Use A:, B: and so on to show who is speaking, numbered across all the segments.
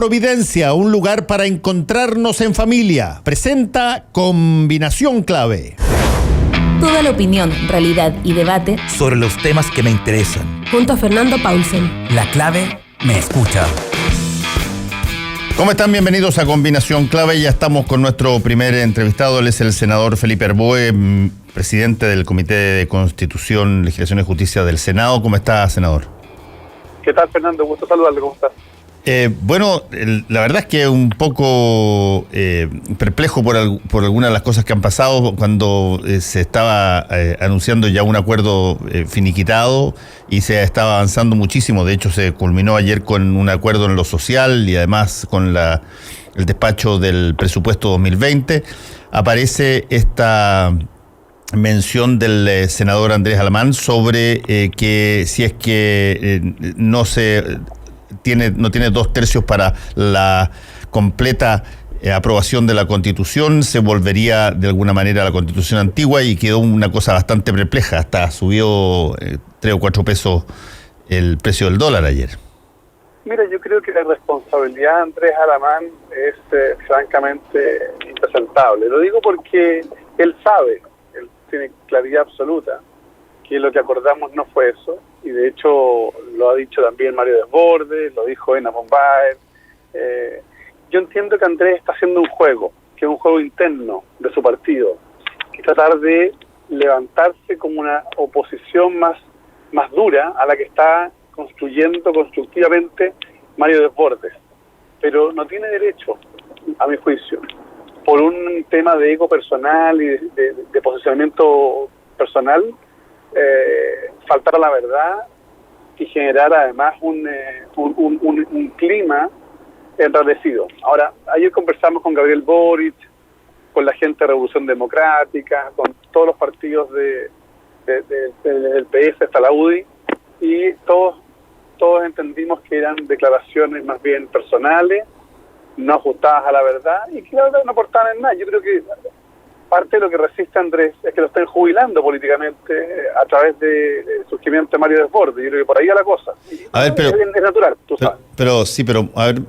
A: Providencia, un lugar para encontrarnos en familia. Presenta Combinación Clave.
B: Toda la opinión, realidad y debate
C: sobre los temas que me interesan.
B: Junto a Fernando Paulsen.
C: La clave me escucha.
A: ¿Cómo están? Bienvenidos a Combinación Clave. Ya estamos con nuestro primer entrevistado. Él es el senador Felipe Arboe, presidente del Comité de Constitución, Legislación y Justicia del Senado. ¿Cómo está, senador?
D: ¿Qué tal, Fernando? Gusto saludarle. ¿Cómo estás?
A: Bueno, la verdad es que un poco perplejo por algunas de las cosas que han pasado cuando se estaba anunciando ya un acuerdo finiquitado y se estaba avanzando muchísimo. De hecho, se culminó ayer con un acuerdo en lo social y además con el despacho del presupuesto 2020. Aparece esta mención del senador Andrés Alamán sobre que si es que no tiene 2/3 para la completa aprobación de la Constitución, se volvería de alguna manera a la Constitución antigua, y quedó una cosa bastante perpleja. Hasta subió 3 o 4 pesos el precio del dólar ayer.
D: Mira, yo creo que la responsabilidad de Andrés Alamán es francamente impresentable. Lo digo porque él sabe, él tiene claridad absoluta que lo que acordamos no fue eso, y de hecho lo ha dicho también Mario Desbordes, lo dijo Ena Bombaer. Yo entiendo que Andrés está haciendo un juego, que es un juego interno de su partido, que es tratar de levantarse como una oposición más dura a la que está construyendo constructivamente Mario Desbordes. Pero no tiene derecho, a mi juicio, por un tema de ego personal y de posicionamiento personal, faltar a la verdad y generar además un clima enrarecido. Ahora, ayer conversamos con Gabriel Boric, con la gente de Revolución Democrática, con todos los partidos del PS hasta la UDI, y todos entendimos que eran declaraciones más bien personales, no ajustadas a la verdad, y que la verdad no aportaban en nada. Yo creo que parte de lo que resiste Andrés es que lo estén jubilando políticamente a través del surgimiento de Mario Desbordes. Yo creo que por ahí va la cosa.
A: A ver, pero
D: es natural, tú sabes.
A: Pero a ver,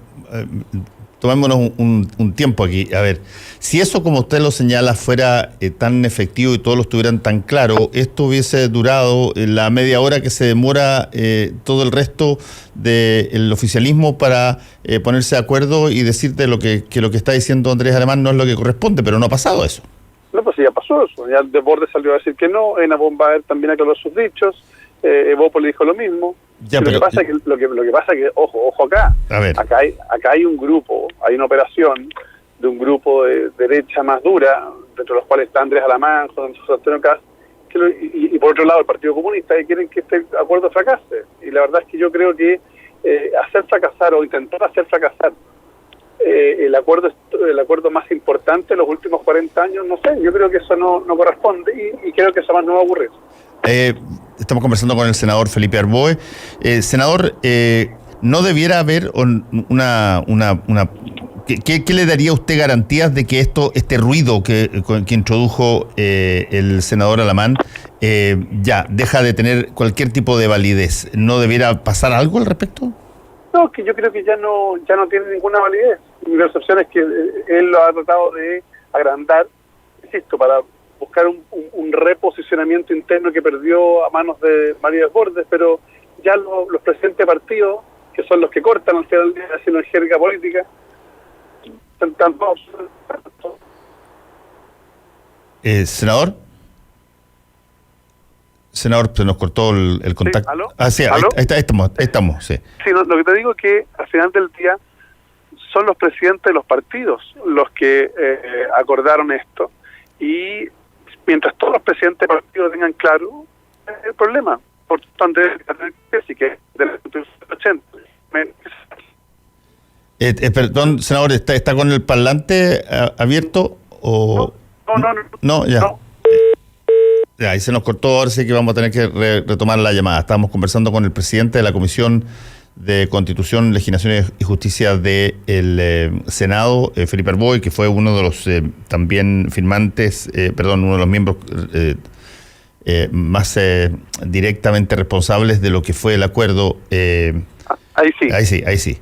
A: tomémonos un tiempo aquí. A ver, si eso, como usted lo señala, fuera tan efectivo y todos lo estuvieran tan claro, esto hubiese durado la media hora que se demora todo el resto del oficialismo para ponerse de acuerdo y decirte que lo que está diciendo Andrés Alamán no es lo que corresponde, pero no ha pasado eso.
D: No, pues ya pasó eso. Ya Desbordes salió a decir que no, Ena Bombaer también aclaró sus dichos, Evópolis dijo lo mismo.
A: Ya,
D: lo que pasa es que, ojo acá. A ver. Acá hay un grupo, hay una operación de un grupo de derecha más dura, dentro de los cuales está Andrés Alamán, José Antonio Kast, y por otro lado el Partido Comunista, que quieren que este acuerdo fracase. Y la verdad es que yo creo que hacer fracasar o intentar hacer fracasar el acuerdo más importante de los últimos 40 años, no sé, yo creo que eso no corresponde, y creo que eso más no va a ocurrir.
A: Estamos conversando con el senador Felipe Arboe. Senador, ¿no debiera haber ¿qué le daría a usted garantías de que este ruido que introdujo el senador Alamán ya deja de tener cualquier tipo de validez? ¿No debiera pasar algo al respecto?
D: No, que yo creo que ya no tiene ninguna validez. Mi percepción es que él lo ha tratado de agrandar, insisto, para buscar un reposicionamiento interno que perdió a manos de María Desbordes, pero ya los presidentes partidos, que son los que cortan al final del día haciendo jerga política, están todos.
A: Senador, se nos cortó el contacto.
D: ¿Sí? ¿Aló?
A: Sí,
D: ¿Aló?
A: Ahí estamos, sí.
D: Sí, lo que te digo es que al final del día son los presidentes de los partidos los que acordaron esto, y mientras todos los presidentes de partidos tengan claro el problema, por tanto, sí que de la Constitución 80.
A: Perdón, senador, ¿está con el parlante abierto? O... No, ya. No. Ahí se nos cortó, ahora sí que vamos a tener que retomar la llamada. Estábamos conversando con el presidente de la Comisión de Constitución, Legislación y Justicia del Senado, Felipe Arboe, que fue uno de los también firmantes, uno de los miembros más directamente responsables de lo que fue el acuerdo.
D: Ahí sí.
A: Ahí sí.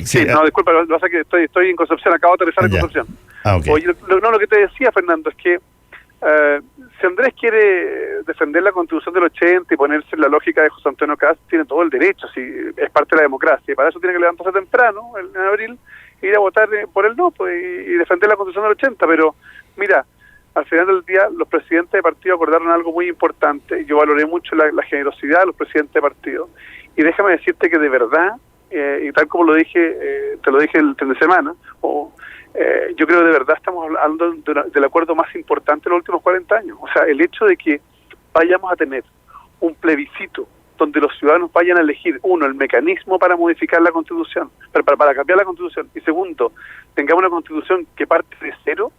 D: Sí, no, disculpa, lo que pasa es que estoy en Concepción, acabo de aterrizar en Concepción.
A: Okay.
D: Oye, lo que te decía, Fernando, es que si Andrés quiere defender la Constitución del 80 y ponerse en la lógica de José Antonio Cast, tiene todo el derecho, si es parte de la democracia, y para eso tiene que levantarse temprano, en abril, e ir a votar por el no, pues, y defender la Constitución del 80, pero mira, al final del día los presidentes de partido acordaron algo muy importante. Yo valoré mucho la generosidad de los presidentes de partido, y déjame decirte que de verdad, y tal como lo dije, te lo dije el fin de semana, yo creo que de verdad estamos hablando del acuerdo más importante de los últimos 40 años. O sea, el hecho de que vayamos a tener un plebiscito donde los ciudadanos vayan a elegir, uno, el mecanismo para modificar la Constitución, para cambiar la Constitución, y segundo, tengamos una Constitución que parte de cero,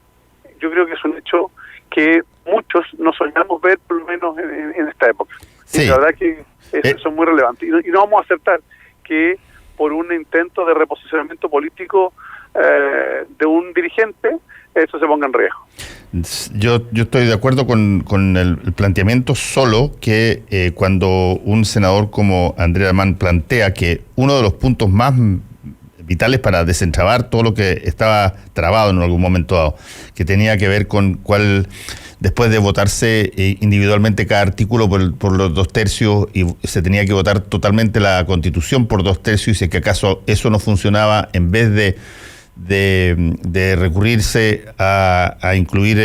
D: yo creo que es un hecho que muchos no soñamos ver, por lo menos en esta época. Sí. Y la verdad que eso es muy relevante. Y no vamos a aceptar que por un intento de reposicionamiento político de un dirigente, eso se ponga en riesgo.
A: Yo estoy de acuerdo con el planteamiento, solo que cuando un senador como Andrés Alamán plantea que uno de los puntos más vitales para desentrabar todo lo que estaba trabado en algún momento dado, que tenía que ver con cuál, después de votarse individualmente cada artículo por los 2/3, y se tenía que votar totalmente la Constitución por 2/3, y si es que acaso eso no funcionaba, en vez de recurrirse a incluir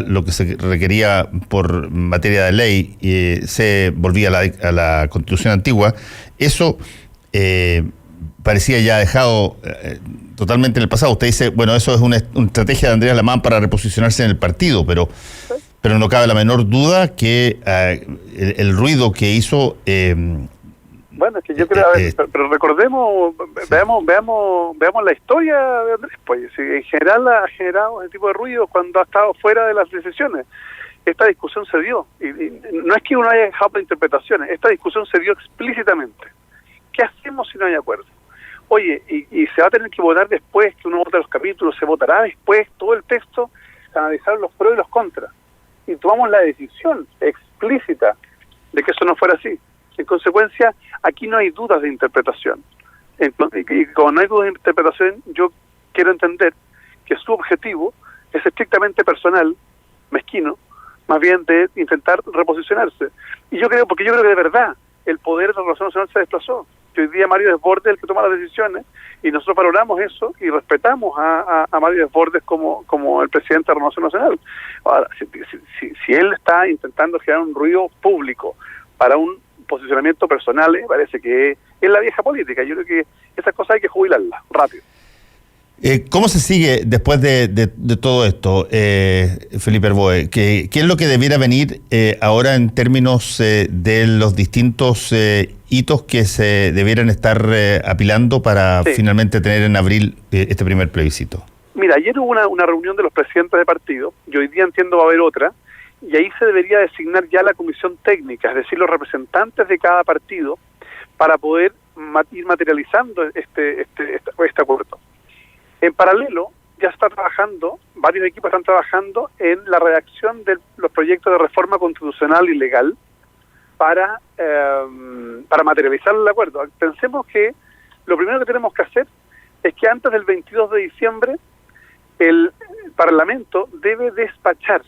A: lo que se requería por materia de ley, se volvía a la Constitución antigua. Eso parecía ya dejado totalmente en el pasado. Usted dice, bueno, eso es una estrategia de Andrés Alamán para reposicionarse en el partido, pero no cabe la menor duda que el ruido que hizo...
D: Bueno, es que yo creo, pero recordemos, veamos la historia de Andrés, pues en general ha generado ese tipo de ruido cuando ha estado fuera de las decisiones. Esta discusión se dio, y no es que uno haya dejado de interpretaciones, esta discusión se dio explícitamente. ¿Qué hacemos si no hay acuerdo? Oye, y se va a tener que votar después, que uno vota los capítulos, se votará después todo el texto, analizar los pros y los contras, y tomamos la decisión explícita de que eso no fuera así. En consecuencia, aquí no hay dudas de interpretación. Y como no hay dudas de interpretación, yo quiero entender que su objetivo es estrictamente personal, mezquino, más bien de intentar reposicionarse. Y yo creo que de verdad el poder de la Relación Nacional se desplazó. Que hoy día Mario Desbordes es el que toma las decisiones, y nosotros valoramos eso y respetamos a Mario Desbordes como el presidente de la Relación Nacional. Ahora, si él está intentando generar un ruido público para un posicionamiento personal, parece que es la vieja política. Yo creo que esas cosas hay que jubilarlas rápido.
A: ¿Cómo se sigue después de todo esto, Felipe Herboe? ¿Qué es lo que debiera venir ahora en términos de los distintos hitos que se debieran estar apilando para finalmente tener en abril este primer plebiscito?
D: Mira, ayer hubo una reunión de los presidentes de partido, y hoy día entiendo va a haber otra, y ahí se debería designar ya la comisión técnica, es decir, los representantes de cada partido, para poder ir materializando este acuerdo. En paralelo, ya está trabajando, varios equipos están trabajando en la redacción de los proyectos de reforma constitucional y legal para materializar el acuerdo. Pensemos que lo primero que tenemos que hacer es que antes del 22 de diciembre el Parlamento debe despachar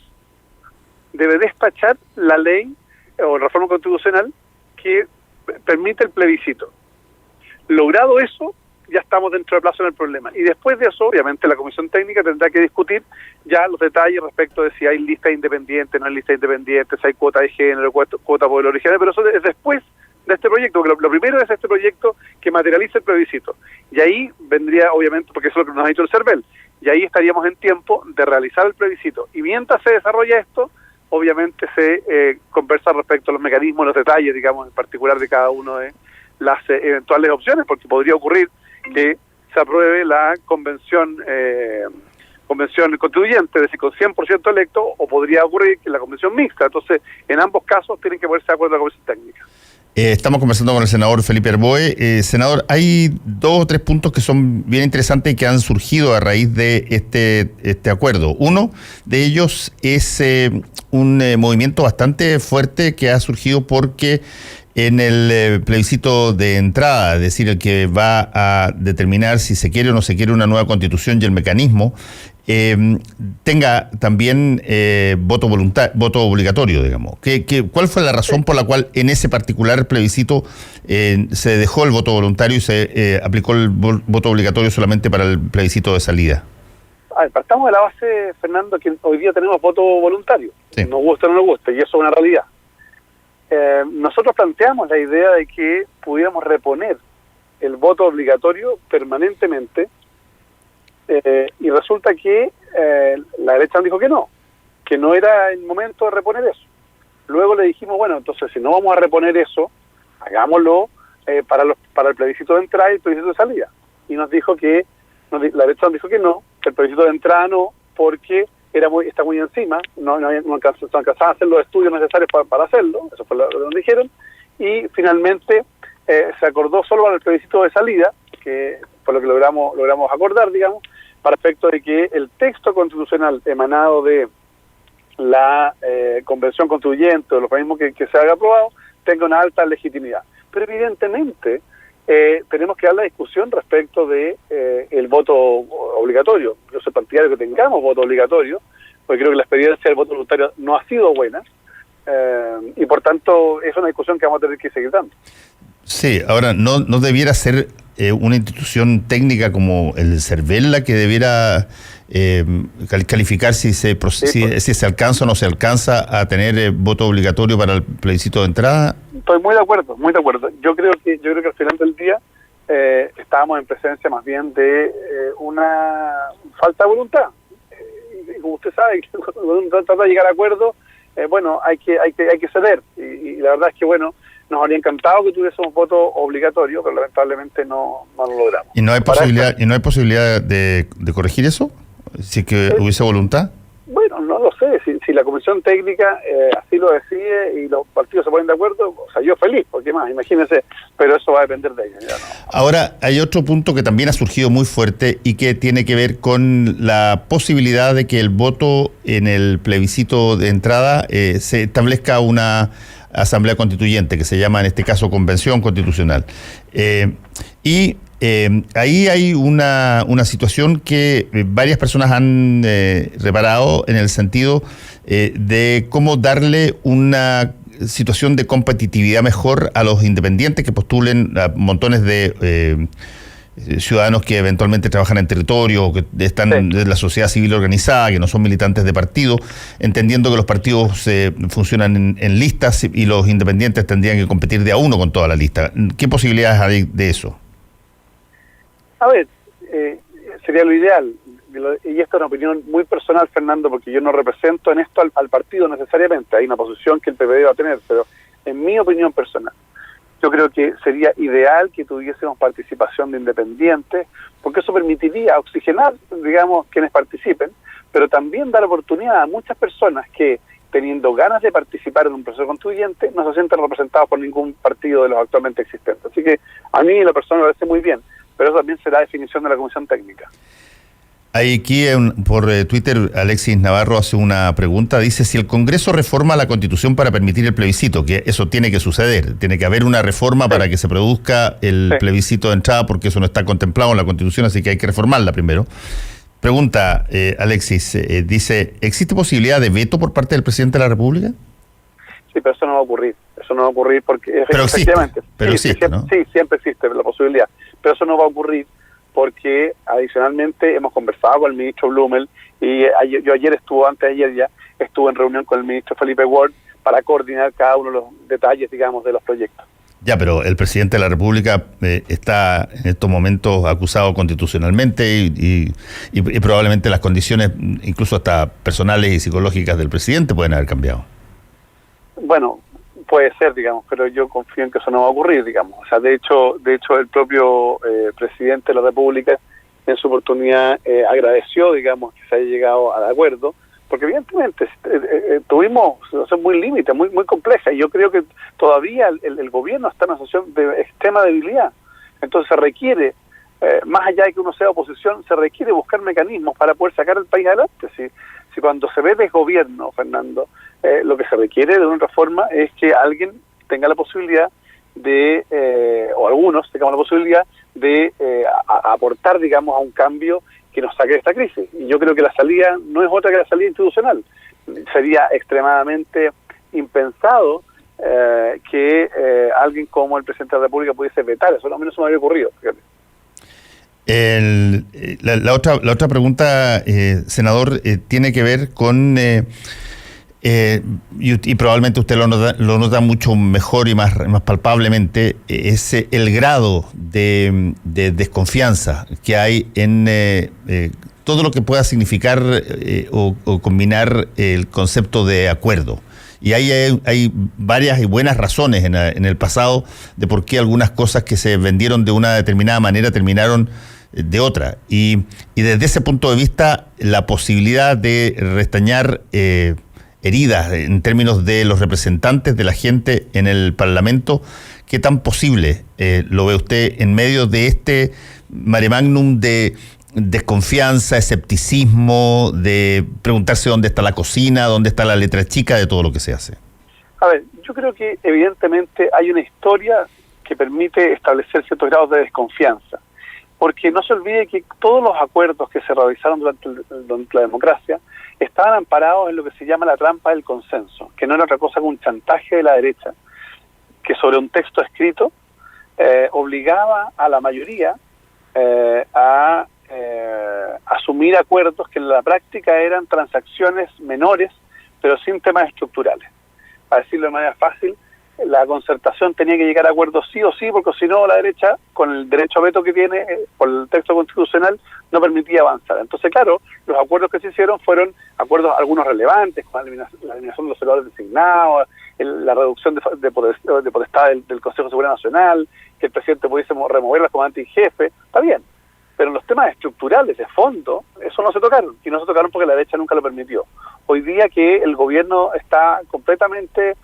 D: la ley o reforma constitucional que permite el plebiscito. Logrado eso, ya estamos dentro del plazo en el problema. Y después de eso, obviamente, la Comisión Técnica tendrá que discutir ya los detalles respecto de si hay lista independiente, no hay lista independiente, si hay cuota de género, cuota por el origen, pero eso es después de este proyecto, porque lo primero es este proyecto que materializa el plebiscito. Y ahí vendría, obviamente, porque eso es lo que nos ha dicho el CERVEL, y ahí estaríamos en tiempo de realizar el plebiscito. Y mientras se desarrolla esto, obviamente se conversa respecto a los mecanismos, los detalles, digamos, en particular de cada uno de las eventuales opciones, porque podría ocurrir que se apruebe la convención constituyente, es decir, con 100% electo, o podría ocurrir que la convención mixta. Entonces, en ambos casos tienen que ponerse de acuerdo la comisión técnica.
A: Estamos conversando con el senador Felipe Herboe. Senador, hay 2 o 3 puntos que son bien interesantes y que han surgido a raíz de este acuerdo. Uno de ellos es un movimiento bastante fuerte que ha surgido porque en el plebiscito de entrada, es decir, el que va a determinar si se quiere o no se quiere una nueva constitución y el mecanismo, tenga también voto obligatorio, digamos. ¿Cuál fue la razón por la cual en ese particular plebiscito se dejó el voto voluntario y se aplicó el voto obligatorio solamente para el plebiscito de salida?
D: A ver, partamos de la base, Fernando, que hoy día tenemos voto voluntario.
A: Sí.
D: Nos gusta o no nos gusta, y eso es una realidad. Nosotros planteamos la idea de que pudiéramos reponer el voto obligatorio permanentemente, y resulta que la derecha nos dijo que no era el momento de reponer eso. Luego le dijimos, bueno, entonces si no vamos a reponer eso, hagámoslo para el plebiscito de entrada y el plebiscito de salida. Y nos dijo la derecha nos dijo que el plebiscito de entrada no, porque está muy encima, no alcanzaban a hacer los estudios necesarios para hacerlo, eso fue lo que nos dijeron, y finalmente se acordó solo para el plebiscito de salida, que fue lo que logramos acordar, digamos, para efecto de que el texto constitucional emanado de la Convención Constituyente o los organismos que se haya aprobado tenga una alta legitimidad. Pero evidentemente tenemos que dar la discusión respecto de el voto obligatorio. Yo soy partidario que tengamos voto obligatorio, porque creo que la experiencia del voto voluntario no ha sido buena, y por tanto es una discusión que vamos a tener que seguir dando.
A: Sí, ahora, ¿no debiera ser una institución técnica como el CERVEL la que debiera calificar si se alcanza o no se alcanza a tener voto obligatorio para el plebiscito de entrada?
D: Estoy muy de acuerdo. Yo creo que al final del día estábamos en presencia más bien de una falta de voluntad. Y como usted sabe, cuando uno trata de llegar a acuerdos, hay que ceder. Y la verdad es que, nos habría encantado que tuviésemos voto obligatorio, pero lamentablemente no lo logramos.
A: ¿Y no hay posibilidad de corregir eso? Si es que hubiese voluntad.
D: Bueno, no lo sé. Si la Comisión Técnica así lo decide y los partidos se ponen de acuerdo, o sea, yo feliz, porque más, imagínense, pero eso va a depender de ellos.
A: Ahora, hay otro punto que también ha surgido muy fuerte y que tiene que ver con la posibilidad de que el voto en el plebiscito de entrada se establezca una asamblea constituyente, que se llama en este caso Convención Constitucional. Ahí hay una situación que varias personas han reparado en el sentido de cómo darle una situación de competitividad mejor a los independientes que postulen a montones de ciudadanos que eventualmente trabajan en territorio, que están de la sociedad civil organizada, que no son militantes de partido, entendiendo que los partidos funcionan en listas y los independientes tendrían que competir de a uno con toda la lista. ¿Qué posibilidades hay de eso?
D: A ver, sería lo ideal, y esta es una opinión muy personal, Fernando, porque yo no represento en esto al partido necesariamente, hay una posición que el PPD va a tener, pero en mi opinión personal, yo creo que sería ideal que tuviésemos participación de independientes, porque eso permitiría oxigenar, digamos, quienes participen, pero también dar oportunidad a muchas personas que, teniendo ganas de participar en un proceso constituyente, no se sienten representados por ningún partido de los actualmente existentes. Así que a mí la persona me parece muy bien, pero eso también será definición de la Comisión Técnica.
A: Aquí por Twitter Alexis Navarro hace una pregunta, dice si el Congreso reforma la Constitución para permitir el plebiscito, que eso tiene que suceder, tiene que haber una reforma para que se produzca el plebiscito de entrada, porque eso no está contemplado en la Constitución, así que hay que reformarla primero. Pregunta Alexis, dice, ¿existe posibilidad de veto por parte del presidente de la República?
D: Sí, pero eso no va a ocurrir porque
A: pero
D: efectivamente,
A: existe, ¿no?
D: Sí, siempre existe la posibilidad, pero eso no va a ocurrir porque adicionalmente hemos conversado con el ministro Blumel y yo antes de ayer ya estuve en reunión con el ministro Felipe Ward para coordinar cada uno de los detalles, digamos, de los proyectos.
A: Ya, pero el presidente de la República está en estos momentos acusado constitucionalmente y probablemente las condiciones, incluso hasta personales y psicológicas del presidente, pueden haber cambiado.
D: Bueno, puede ser, digamos, pero yo confío en que eso no va a ocurrir, digamos. O sea, de hecho el propio presidente de la República en su oportunidad agradeció, digamos, que se haya llegado al acuerdo, porque evidentemente tuvimos una situación muy límite, muy compleja, y yo creo que todavía el gobierno está en una situación de extrema debilidad. Entonces se requiere, más allá de que uno sea oposición, se requiere buscar mecanismos para poder sacar el país adelante. Si cuando se ve desgobierno, Fernando, lo que se requiere de una reforma es que alguien tenga la posibilidad o algunos tengamos la posibilidad de aportar, digamos, a un cambio que nos saque de esta crisis. Y yo creo que la salida no es otra que la salida institucional. Sería extremadamente impensado que alguien como el presidente de la República pudiese vetar eso. A mí no se me había ocurrido, fíjate.
A: La otra pregunta, senador, tiene que ver con, y probablemente usted lo nota mucho mejor y más palpablemente, es el grado de desconfianza que hay en todo lo que pueda significar o combinar el concepto de acuerdo. Y hay varias y buenas razones en el pasado de por qué algunas cosas que se vendieron de una determinada manera terminaron de otra. Y desde ese punto de vista, la posibilidad de restañar heridas en términos de los representantes de la gente en el Parlamento, ¿qué tan posible lo ve usted en medio de este mare magnum de desconfianza, escepticismo, de preguntarse dónde está la cocina, dónde está la letra chica de todo lo que se hace?
D: A ver, yo creo que evidentemente hay una historia que permite establecer ciertos grados de desconfianza, porque no se olvide que todos los acuerdos que se realizaron durante la democracia estaban amparados en lo que se llama la trampa del consenso, que no era otra cosa que un chantaje de la derecha, que sobre un texto escrito obligaba a la mayoría a asumir acuerdos que en la práctica eran transacciones menores, pero sin temas estructurales. Para decirlo de manera fácil, la concertación tenía que llegar a acuerdos sí o sí, porque si no la derecha, con el derecho a veto que tiene por el texto constitucional, no permitía avanzar. Entonces, claro, los acuerdos que se hicieron fueron acuerdos algunos relevantes, con la eliminación de los senadores designados, la reducción de potestad del Consejo de Seguridad Nacional, que el presidente pudiese remover las comandantes en jefe, está bien. Pero en los temas estructurales, de fondo, eso no se tocaron, y no se tocaron porque la derecha nunca lo permitió. Hoy día que el gobierno está completamente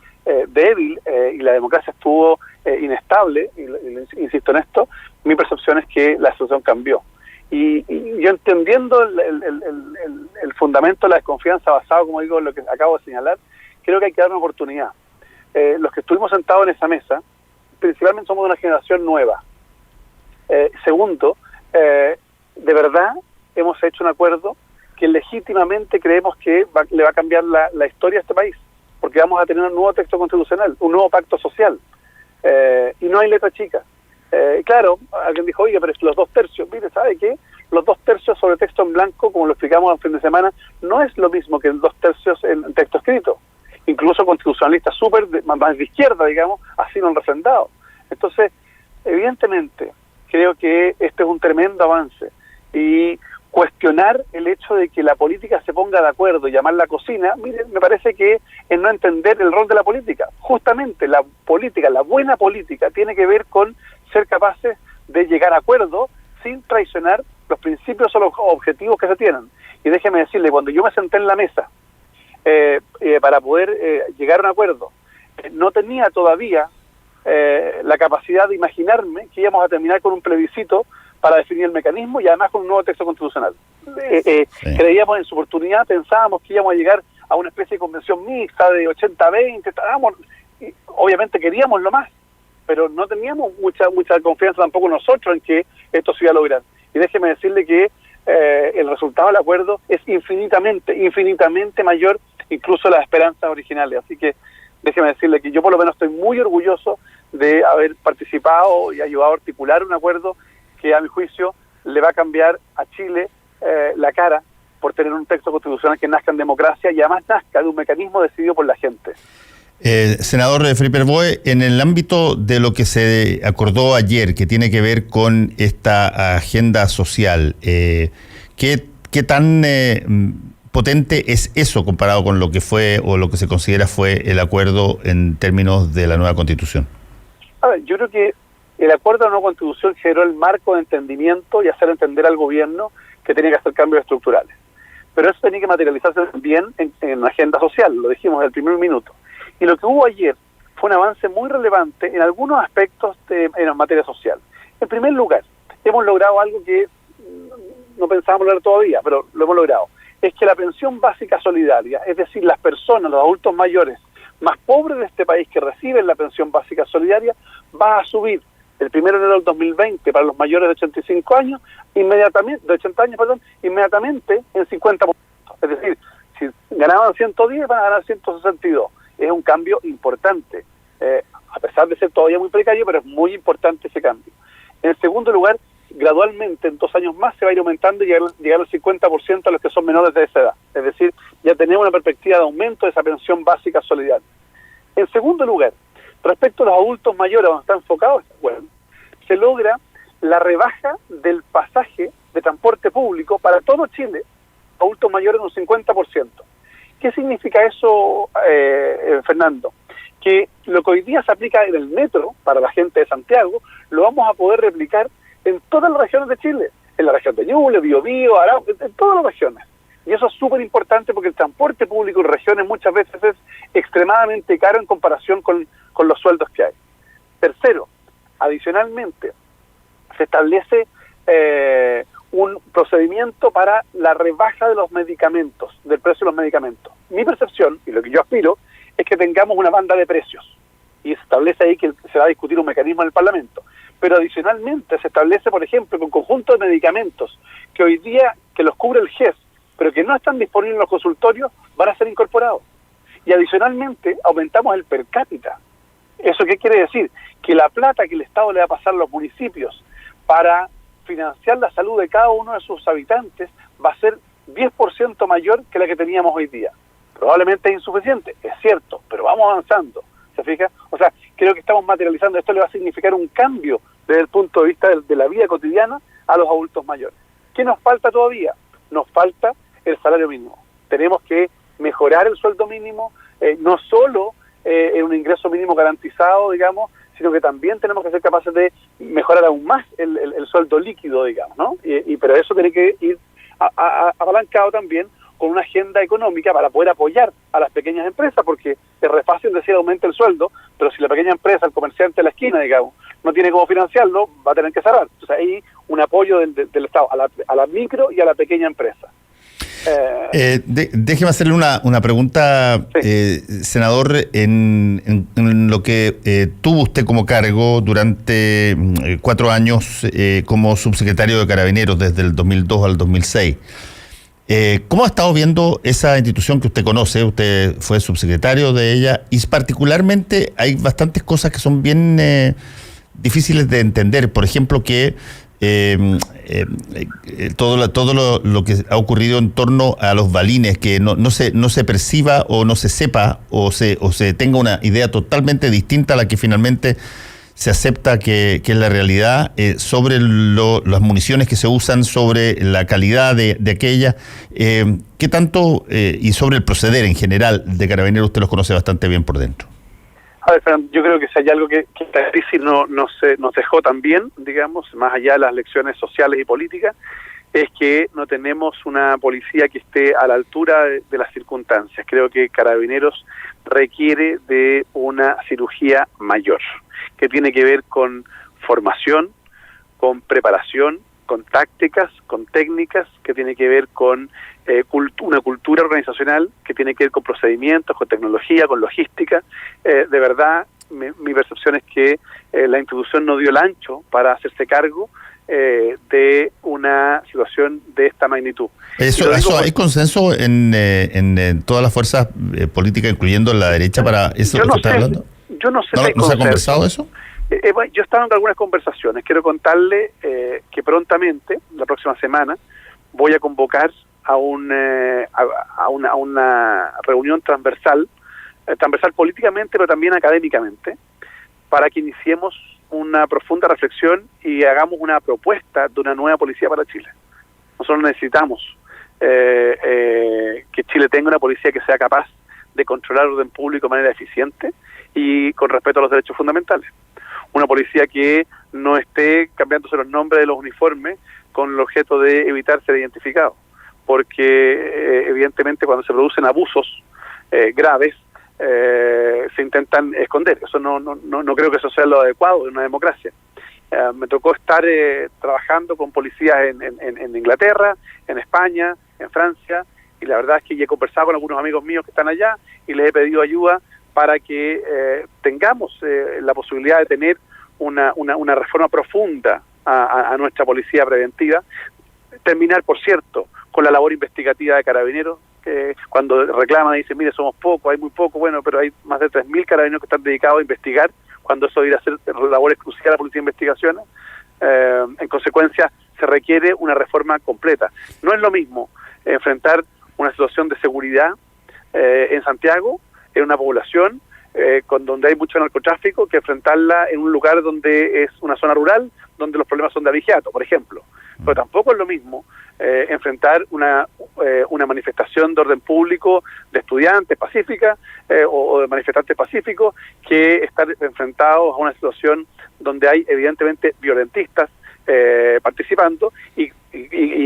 D: débil y la democracia estuvo inestable, y insisto en esto, mi percepción es que la situación cambió. Y yo entendiendo el fundamento de la desconfianza basado, como digo, en lo que acabo de señalar, creo que hay que dar una oportunidad. Los que estuvimos sentados en esa mesa, principalmente somos de una generación nueva. Segundo, de verdad hemos hecho un acuerdo que legítimamente creemos que le va a cambiar la historia a este país, porque vamos a tener un nuevo texto constitucional, un nuevo pacto social, y no hay letra chica. Claro, alguien dijo, oye, pero es los 2/3, mire, ¿sabe qué? Los 2/3 sobre texto en blanco, como lo explicamos el fin de semana, no es lo mismo que el 2/3 en texto escrito. Incluso constitucionalistas más de izquierda, digamos, así lo han refrendado. Entonces, evidentemente, creo que este es un tremendo avance, y cuestionar el hecho de que la política se ponga de acuerdo y llamar la cocina, miren, me parece que es no entender el rol de la política. Justamente la política, la buena política, tiene que ver con ser capaces de llegar a acuerdos sin traicionar los principios o los objetivos que se tienen. Y déjeme decirle, cuando yo me senté en la mesa para poder llegar a un acuerdo, no tenía todavía la capacidad de imaginarme que íbamos a terminar con un plebiscito para definir el mecanismo y además con un nuevo texto constitucional. Sí. Creíamos en su oportunidad, pensábamos que íbamos a llegar a una especie de convención mixta de 80-20, obviamente queríamos lo más, pero no teníamos mucha confianza tampoco nosotros en que esto se iba a lograr. Y déjeme decirle que el resultado del acuerdo es infinitamente mayor incluso de las esperanzas originales. Así que déjeme decirle que yo por lo menos estoy muy orgulloso de haber participado y ayudado a articular un acuerdo que a mi juicio le va a cambiar a Chile la cara por tener un texto constitucional que nazca en democracia y además nazca de un mecanismo decidido por la gente.
A: Senador Felipe Herboe, en el ámbito de lo que se acordó ayer, que tiene que ver con esta agenda social, ¿qué tan potente es eso comparado con lo que fue o lo que se considera fue el acuerdo en términos de la nueva Constitución?
D: A ver, yo creo que el acuerdo de la nueva Constitución generó el marco de entendimiento y hacer entender al gobierno que tenía que hacer cambios estructurales. Pero eso tenía que materializarse también en la agenda social, lo dijimos desde el primer minuto. Y lo que hubo ayer fue un avance muy relevante en algunos aspectos en materia social. En primer lugar, hemos logrado algo que no pensábamos lograr todavía, pero lo hemos logrado. Es que la pensión básica solidaria, es decir, las personas, los adultos mayores, más pobres de este país que reciben la pensión básica solidaria va a subir el 1 de enero del 2020 para los mayores de 85 años, inmediatamente, de 80 años, perdón, inmediatamente en 50%. Es decir, si ganaban 110 van a ganar 162. Es un cambio importante, a pesar de ser todavía muy precario, pero es muy importante ese cambio. En segundo lugar, gradualmente en 2 años más se va a ir aumentando y llegar al 50% a los que son menores de esa edad. Es decir, ya tenemos una perspectiva de aumento de esa pensión básica solidaria. En segundo lugar, respecto a los adultos mayores, donde está enfocado, bueno, se logra la rebaja del pasaje de transporte público para todo Chile, adultos mayores en un 50%. ¿Qué significa eso, Fernando? Que lo que hoy día se aplica en el metro para la gente de Santiago, lo vamos a poder replicar en todas las regiones de Chile, en la región de Ñuble, Biobío, Arauco, en todas las regiones. Y eso es súper importante porque el transporte público en regiones muchas veces es extremadamente caro en comparación con los sueldos que hay. Tercero, adicionalmente, se establece un procedimiento para la rebaja de los medicamentos, del precio de los medicamentos. Mi percepción, y lo que yo aspiro, es que tengamos una banda de precios. Y se establece ahí que se va a discutir un mecanismo en el Parlamento. Pero adicionalmente se establece, por ejemplo, que un conjunto de medicamentos que hoy día, que los cubre el GES, pero que no están disponibles en los consultorios, van a ser incorporados. Y adicionalmente aumentamos el per cápita. ¿Eso qué quiere decir? Que la plata que el Estado le va a pasar a los municipios para financiar la salud de cada uno de sus habitantes va a ser 10% mayor que la que teníamos hoy día. Probablemente es insuficiente, es cierto, pero vamos avanzando. ¿Se fija? O sea, creo que estamos materializando. Esto le va a significar un cambio desde el punto de vista de la vida cotidiana a los adultos mayores. ¿Qué nos falta todavía? Nos falta el salario mínimo. Tenemos que mejorar el sueldo mínimo, no solo en un ingreso mínimo garantizado, digamos, sino que también tenemos que ser capaces de mejorar aún más el sueldo líquido, digamos, ¿no? Pero eso tiene que ir apalancado también con una agenda económica para poder apoyar a las pequeñas empresas, porque es re fácil decir aumente el sueldo, pero si la pequeña empresa, el comerciante de la esquina, digamos, no tiene cómo financiarlo, va a tener que cerrar. Entonces hay un apoyo del Estado a la micro y a la pequeña empresa.
A: Déjeme hacerle una pregunta, sí. Senador, en lo que tuvo usted como cargo durante 4 años como subsecretario de Carabineros desde el 2002 al 2006. ¿Cómo ha estado viendo esa institución que usted conoce? Usted fue subsecretario de ella y particularmente hay bastantes cosas que son bien difíciles de entender. Por ejemplo, que todo lo que ha ocurrido en torno a los balines, que no se perciba o no se sepa o se tenga una idea totalmente distinta a la que finalmente se acepta que es la realidad, sobre las municiones que se usan, sobre la calidad de aquellas, ¿qué tanto, y sobre el proceder en general de Carabineros, usted los conoce bastante bien por dentro?
D: A ver, Fran, yo creo que si hay algo que esta crisis nos dejó también, digamos, más allá de las lecciones sociales y políticas, es que no tenemos una policía que esté a la altura de las circunstancias. Creo que Carabineros requiere de una cirugía mayor, que tiene que ver con formación, con preparación, con tácticas, con técnicas, que tiene que ver con una cultura organizacional, que tiene que ver con procedimientos, con tecnología, con logística. De verdad, mi percepción es que la institución no dio el ancho para hacerse cargo de una situación de esta magnitud.
A: ¿Hay consenso en todas las fuerzas políticas, incluyendo la derecha, para eso que está hablando?
D: Yo no sé si hay
A: ¿No se ha conversado eso?
D: Yo he estado en algunas conversaciones. Quiero contarle que prontamente, la próxima semana, voy a convocar a una reunión transversal políticamente, pero también académicamente, para que iniciemos una profunda reflexión y hagamos una propuesta de una nueva policía para Chile. Nosotros necesitamos que Chile tenga una policía que sea capaz de controlar el orden público de manera eficiente y con respeto a los derechos fundamentales. Una policía que no esté cambiándose los nombres de los uniformes con el objeto de evitar ser identificado, porque evidentemente cuando se producen abusos graves se intentan esconder. Eso no creo que eso sea lo adecuado de una democracia. Me tocó estar trabajando con policías en Inglaterra, en España, en Francia, y la verdad es que ya he conversado con algunos amigos míos que están allá y les he pedido ayuda para que tengamos la posibilidad de tener una reforma profunda a nuestra policía preventiva. Terminar, por cierto, con la labor investigativa de Carabineros, cuando reclaman y dicen, mire, somos pocos, hay muy poco, bueno, pero hay más de 3.000 carabineros que están dedicados a investigar, cuando eso debería ser labor exclusiva de la Policía de Investigaciones. En consecuencia, se requiere una reforma completa. No es lo mismo enfrentar una situación de seguridad en Santiago, en una población donde hay mucho narcotráfico, que enfrentarla en un lugar donde es una zona rural, donde los problemas son de abigeato, por ejemplo. Pero tampoco es lo mismo enfrentar una manifestación de orden público de estudiantes pacífica o de manifestantes pacíficos, que estar enfrentados a una situación donde hay evidentemente violentistas participando y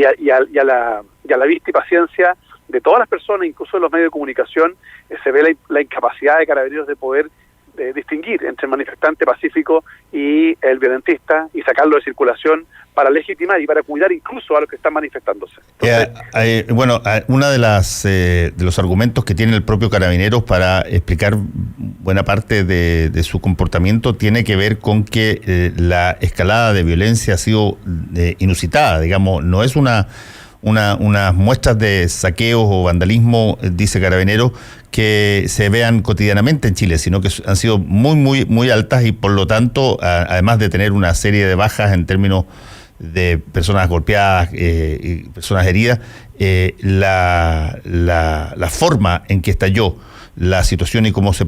D: a la vista y paciencia de todas las personas, incluso de los medios de comunicación, se ve la incapacidad de Carabineros de poder distinguir entre el manifestante pacífico y el violentista y sacarlo de circulación para legitimar y para cuidar incluso a los que están manifestándose. Entonces,
A: una de los argumentos que tiene el propio Carabineros para explicar buena parte de su comportamiento tiene que ver con que la escalada de violencia ha sido inusitada, digamos, no es unas muestras de saqueos o vandalismo, dice Carabineros, que se vean cotidianamente en Chile, sino que han sido muy altas y por lo tanto, además de tener una serie de bajas en términos de personas golpeadas y personas heridas, la forma en que estalló la situación y cómo se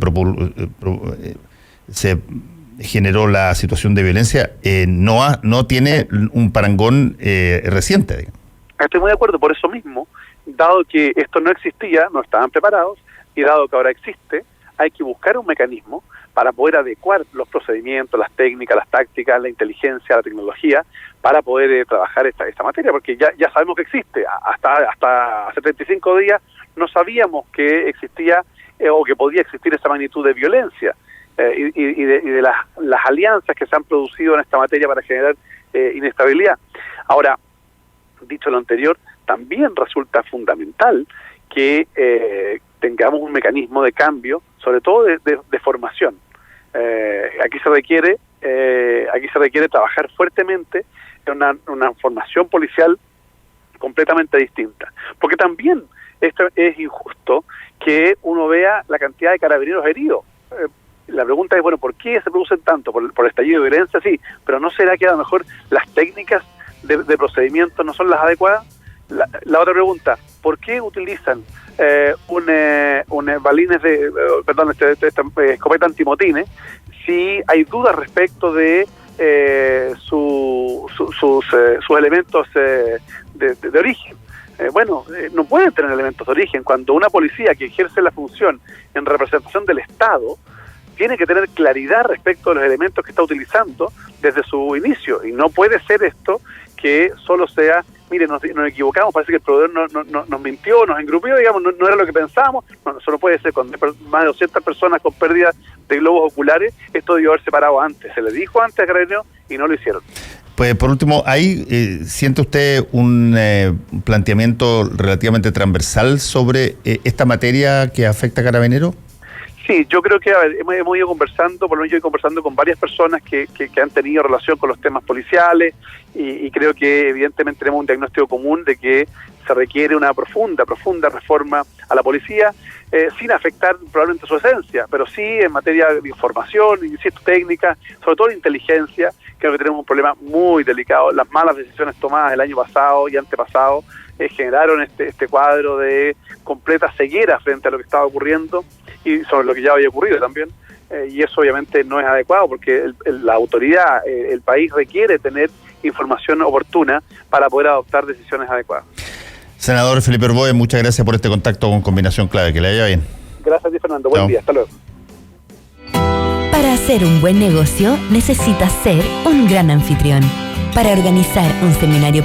A: generó la situación de violencia no tiene un parangón reciente, digamos.
D: Estoy muy de acuerdo, por eso mismo, dado que esto no existía, no estaban preparados, y dado que ahora existe, hay que buscar un mecanismo para poder adecuar los procedimientos, las técnicas, las tácticas, la inteligencia, la tecnología, para poder trabajar esta materia, porque ya sabemos que existe. Hasta hace 35 días no sabíamos que existía o que podía existir esa magnitud de violencia y de las alianzas que se han producido en esta materia para generar inestabilidad. Ahora, dicho lo anterior, también resulta fundamental que tengamos un mecanismo de cambio, sobre todo de formación. Aquí se requiere trabajar fuertemente en una formación policial completamente distinta, porque también esto es injusto que uno vea la cantidad de carabineros heridos. La pregunta es, bueno, ¿por qué se producen tanto? ¿Por el estallido de violencia? Sí, pero ¿no será que a lo mejor las técnicas de procedimiento no son las adecuadas? La otra pregunta, ¿por qué utilizan balines escopeta antimotines si hay dudas respecto de sus elementos de origen? No pueden tener elementos de origen. Cuando una policía que ejerce la función en representación del Estado tiene que tener claridad respecto de los elementos que está utilizando desde su inicio, y no puede ser esto que solo sea, mire, nos equivocamos, parece que el proveedor nos mintió, nos engrupió, digamos, no era lo que pensábamos. No, eso no puede ser. Cuando hay más de 200 personas con pérdida de globos oculares, esto debió haberse parado antes. Se le dijo antes a Carabineros y no lo hicieron.
A: Pues por último, ¿siente usted un planteamiento relativamente transversal sobre esta materia que afecta a Carabineros?
D: Sí, yo creo que hemos ido conversando, por lo menos yo he ido conversando con varias personas que han tenido relación con los temas policiales y creo que evidentemente tenemos un diagnóstico común de que se requiere una profunda reforma a la policía, sin afectar probablemente su esencia, pero sí en materia de información, insisto, técnica, sobre todo de inteligencia. Creo que tenemos un problema muy delicado. Las malas decisiones tomadas el año pasado y antepasado generaron este cuadro de completa ceguera frente a lo que estaba ocurriendo y sobre lo que ya había ocurrido también, y eso obviamente no es adecuado porque la autoridad, el país requiere tener información oportuna para poder adoptar decisiones adecuadas.
A: Senador Felipe Orboe, muchas gracias por este contacto con Combinación Clave, que le vaya bien.
D: Gracias a ti, Fernando, buen día, hasta luego.
B: Para hacer un buen negocio necesitas ser un gran anfitrión. Para organizar un seminario